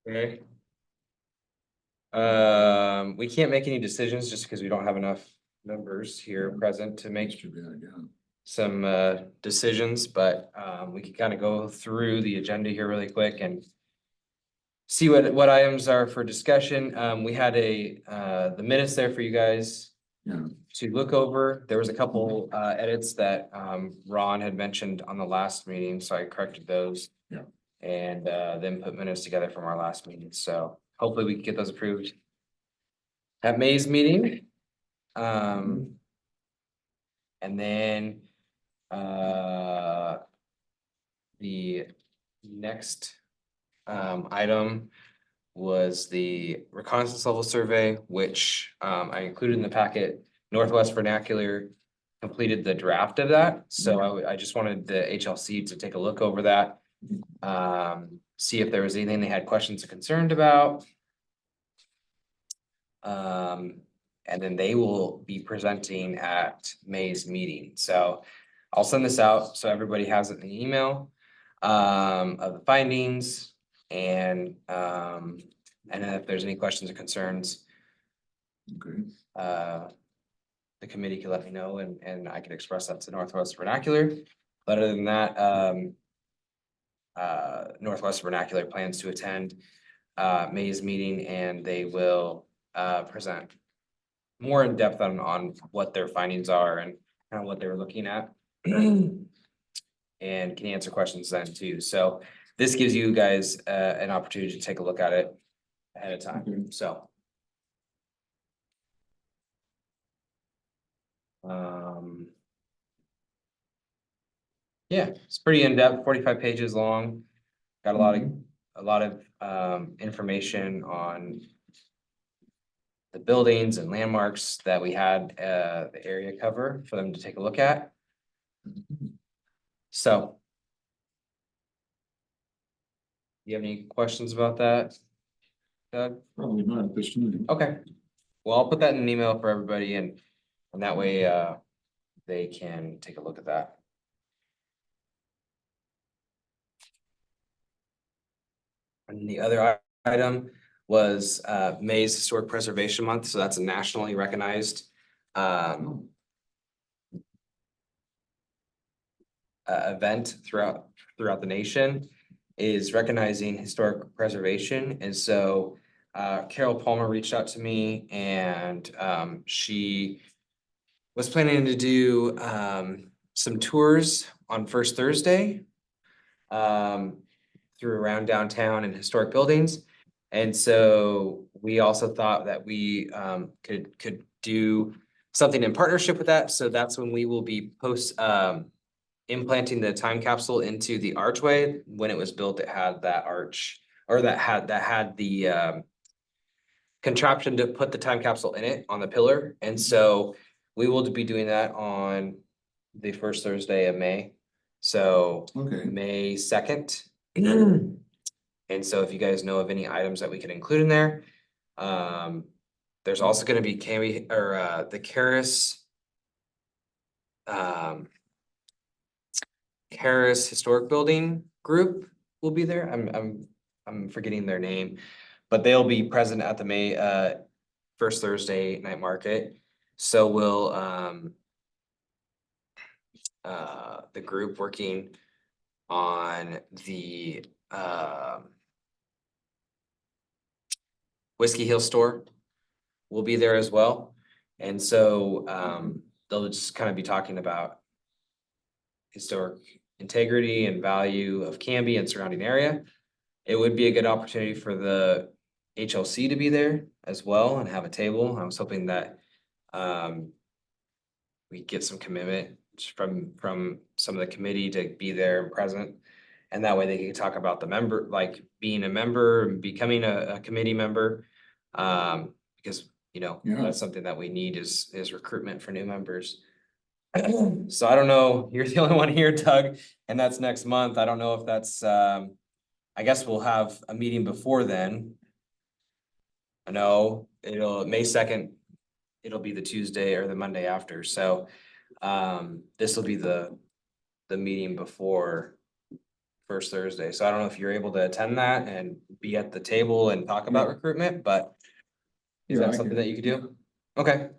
Okay. We can't make any decisions just because we don't have enough members here present to make some decisions, but we can kind of go through the agenda here really quick and see what items are for discussion. We had the minutes there for you guys to look over. There was a couple edits that Ron had mentioned on the last meeting, so I corrected those. Yeah. And then put minutes together from our last meeting, so hopefully we can get those approved at May's meeting. And then the next item was the reconnaissance level survey, which I included in the packet. Northwest Vernacular completed the draft of that, so I just wanted the HLC to take a look over that. See if there was anything they had questions or concerned about. And then they will be presenting at May's meeting, so I'll send this out so everybody has it in the email of the findings and then if there's any questions or concerns. Okay. The committee can let me know and I can express that to Northwest Vernacular. But other than that, Northwest Vernacular plans to attend May's meeting and they will present more in depth on what their findings are and kind of what they were looking at. And can answer questions then too. So this gives you guys an opportunity to take a look at it ahead of time, so. Yeah, it's pretty in-depth, 45 pages long. Got a lot of information on the buildings and landmarks that we had the area cover for them to take a look at. So. You have any questions about that, Doug? Probably not at this time. Okay, well, I'll put that in an email for everybody and that way they can take a look at that. And the other item was May's Historic Preservation Month, so that's a nationally recognized event throughout the nation, is recognizing historic preservation. And so Carol Palmer reached out to me and she was planning to do some tours on First Thursday through around downtown and historic buildings. And so we also thought that we could do something in partnership with that. So that's when we will be implanting the time capsule into the archway. When it was built, it had that arch, or that had the contraption to put the time capsule in it on the pillar. And so we will be doing that on the first Thursday of May. So May 2nd. And so if you guys know of any items that we can include in there, there's also going to be the Caris Historic Building Group will be there. I'm forgetting their name, but they'll be present at the May first Thursday night market. So will the group working on the Whiskey Hill store will be there as well. And so they'll just kind of be talking about historic integrity and value of Canby and surrounding area. It would be a good opportunity for the HLC to be there as well and have a table. I was hoping that we get some commitment from some of the committee to be there and present. And that way they can talk about the member, like being a member and becoming a committee member. Because, that's something that we need is recruitment for new members. So I don't know, you're the only one here, Doug, and that's next month. I don't know if that's, I guess we'll have a meeting before then. I know May 2nd, it'll be the Tuesday or the Monday after, so this will be the meeting before first Thursday, so I don't know if you're able to attend that and be at the table and talk about Yeah. recruitment, but is Yeah, I that something can. that you could do? Okay,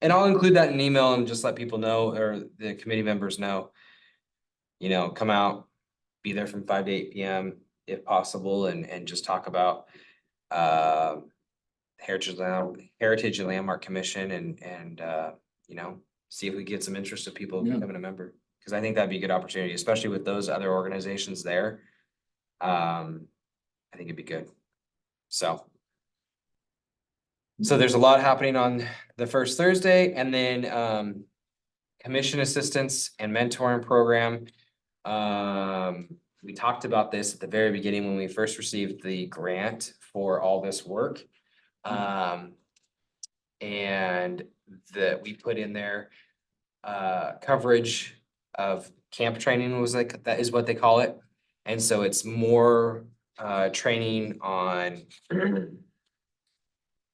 and I'll include that in an email and just let people know, or the committee members know. You know, come out, be there from 5 to 8 PM if possible, and just talk about Heritage and Landmark Commission and you know, see if we get some interest of people Yeah. becoming a member. Cause I think that'd be a good opportunity, especially with those other organizations there. I think it'd be good. So there's a lot happening on the first Thursday, and then commission assistance and mentoring program. We talked about this at the very beginning when we first received the grant for all this work. And that we put in there coverage of camp training, was like, that is what they call it. And so it's more training on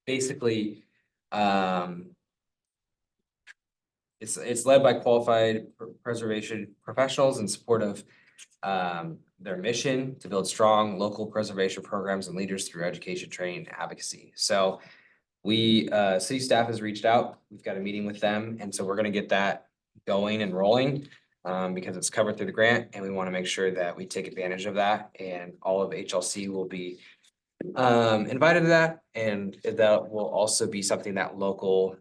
basically it's led by qualified preservation professionals in support of their mission to build strong local preservation programs and leaders through education, training, and advocacy. So city staff has reached out. We've got a meeting with them, and so we're gonna get that going and rolling. Because it's covered through the grant, and we want to make sure that we take advantage of that, and all of HLC will be invited to that, and that will also be something that local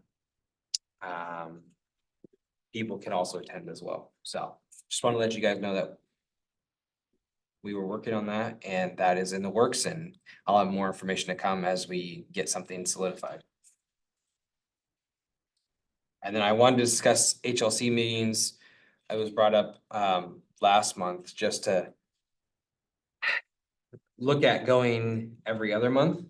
people can also attend as well. So just want to let you guys know that we were working on that, and that is in the works, and I'll have more information to come as we get something solidified. And then I wanted to discuss HLC meetings. I was brought up last month just to look at going every other month.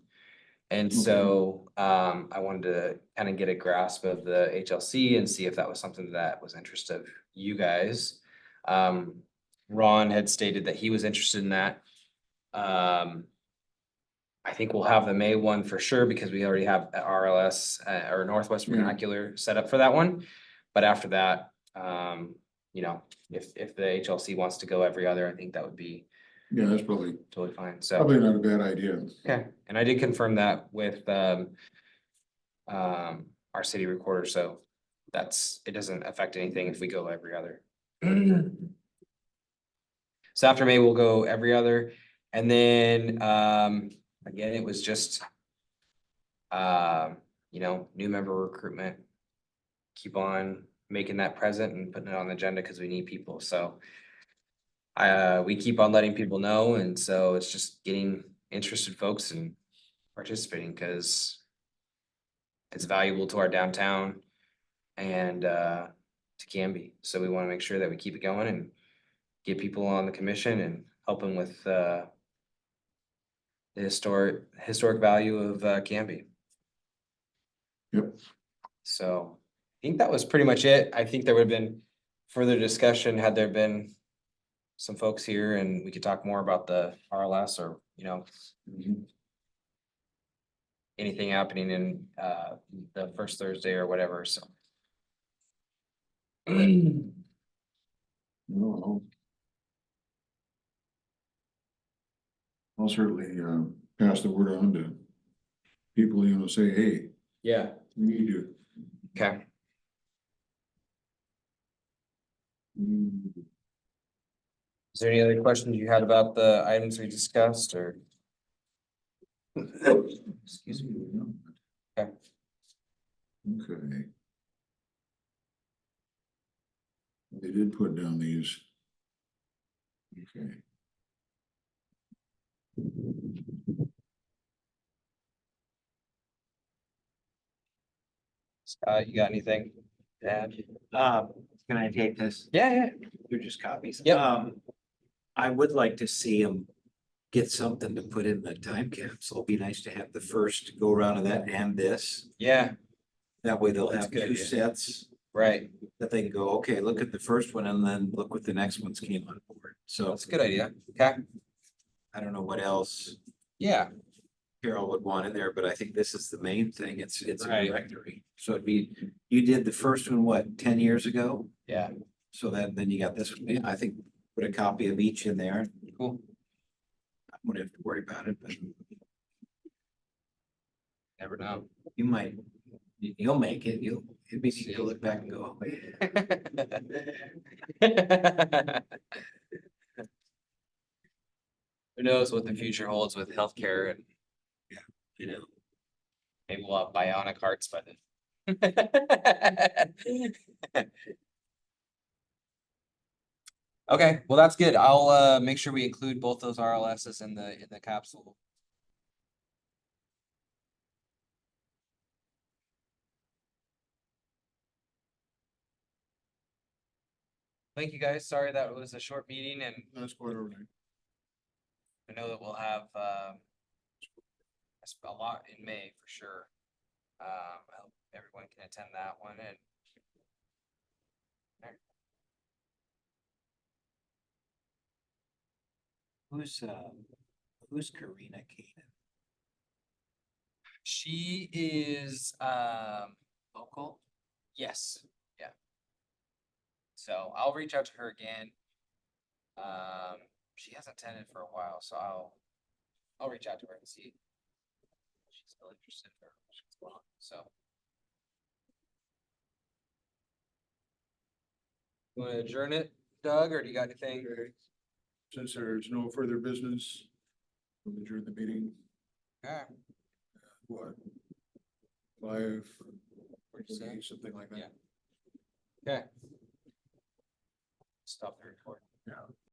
And so I wanted to kind of get a grasp of the HLC and see if that was something that was interest of you guys. Ron had stated that he was interested in that. I think we'll have the May one for sure, because we already have a RLS or Northwest Yeah. Vernacular set up for that one. But after that, you know, if the HLC wants to go every other, I think that would be Yeah, that's probably totally fine. So, not a bad idea. okay, and I did confirm that with our city recorder, so it doesn't affect anything if we go every other. So after May, we'll go every other, and then again, it was just you know, new member recruitment. Keep on making that present and putting it on the agenda because we need people, so we keep on letting people know, and so it's just getting interested folks and participating, because it's valuable to our downtown and to Canby. So we want to make sure that we keep it going and get people on the commission and help them with the historic value of Canby. Yep. So I think that was pretty much it. I think there would have been further discussion had there been some folks here, and we could talk more about the RLS, or, you know, anything happening in the first Thursday or whatever, so. No. I'll certainly pass the word on to people, you know, say, hey, Yeah, we need you. okay. Is there any other questions you had about the items we discussed, or? Excuse me. Okay. Okay. They did put down these. Okay. You got anything to add? Can I take this? Yeah. They're just copies. Yep. I would like to see them get something to put in the time capsule. It'd be nice to have the first go around of that and this. Yeah, That way they'll That's have a good two idea. sets right. that they can go, okay, look at the first one and then look what the next ones came on board. So That's a good idea. Okay. I don't know what else. Yeah. Carol would want in there, but I think this is the main thing. It's a Right. directory. So it'd be, you did the first one, what, 10 years ago? Yeah, So then you got this one. Yeah, I think put a copy of each in there. cool. I wouldn't have to worry about it, but Never know. you might, you'll make it. It'd be easy to look back and go, oh, yeah. Who knows what the future holds with healthcare and You know, maybe we'll have bionic hearts by then. Okay, well, that's good. I'll make sure we include both those RLSs in the capsule. Thank you, guys. Sorry that was a short meeting, and That's quite all right. I know that we'll have a lot in May for sure. I hope everyone can attend that one and who's Karina Keenan? she is Local? yes, yeah. So I'll reach out to her again. She hasn't attended for a while, so I'll reach out to her and see if she's still interested or what's going on. So. You wanna adjourn it, Doug, or do you got anything? Okay. Since there's no further business, we'll adjourn the meeting, Yeah. what? 5, What'd you say? something like that. Yeah. Okay. Stop the recording. Yeah.